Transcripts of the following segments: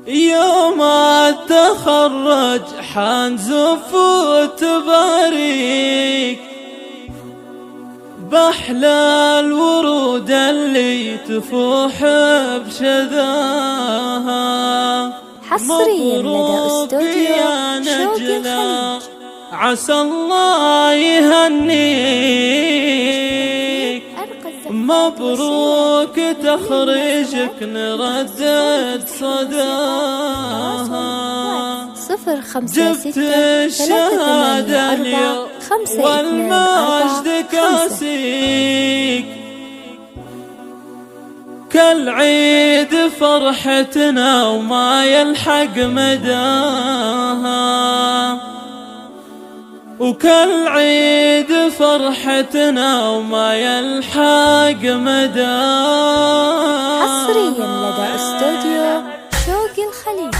يوم التخرج حنزف وتباريك بأحلى الورود اللي تفوح بشذاها. حصريا لدى استوديو شوق الخليج. عسى الله يهنيك، مبروك تخرجك نردد صداها. 056 جبت الشهادة اليوم والمجد كاسيك، كالعيد فرحتنا وما يلحق مداها، وكالعيد فرحتنا وما يلحق مداها. حصريا لدى استوديو شوق الخليج.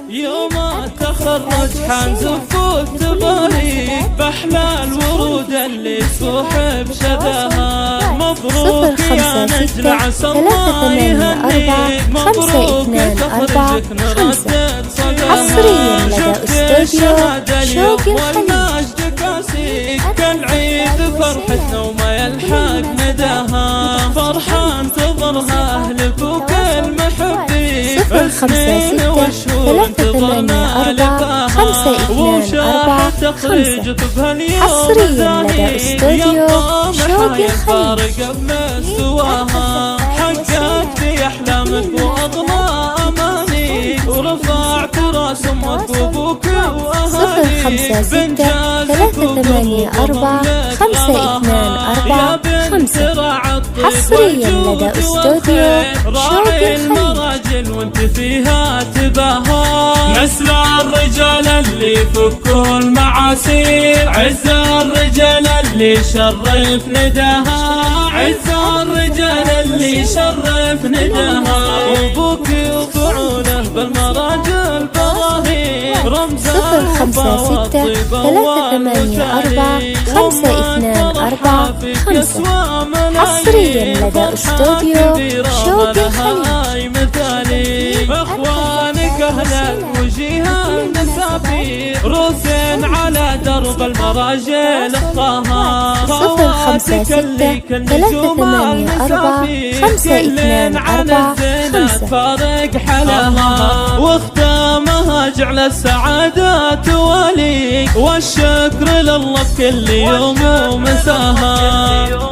يوم التخرج حنزف وتباريك بأحلى الورود اللي تفوح بشذاها. مبروك يا نجل عسى الله يهنيك، مبروك تخرجك نردد صداها. حصريا لدى استوديو شوق الخليج. كاسيك كالعيد فرحتنا وما يلحق مداها، فرحان تظهرها أهلك وكل محبيك. 056 384 524 تخرجك بهاليوم حصريا لدى استوديو شوق الخليج. حققت في أحلامك وأضنى أمانيك، ورفعت راس أمك وأبوك وأهاليك. 056 384 524 حصريا لدى استوديو شوق الخليج. وانت فيها تباها، مثل الرجال اللي فكوا المعاسير، عز الرجال اللي شرف نداها، عز الرجال اللي شرف نداها. وابوك وفعوله بالمراجل بظاهير، رمز 056 384 524 حصريا لدى استوديو شوق الخليج. اخوانك اهل الوجيه النسابير، روسين على درب المراجل اخطاها. 056 384 524 فارق حلاها، واختامها جعل السعادة تواليك، والشكر لله في كل يوم ومساها.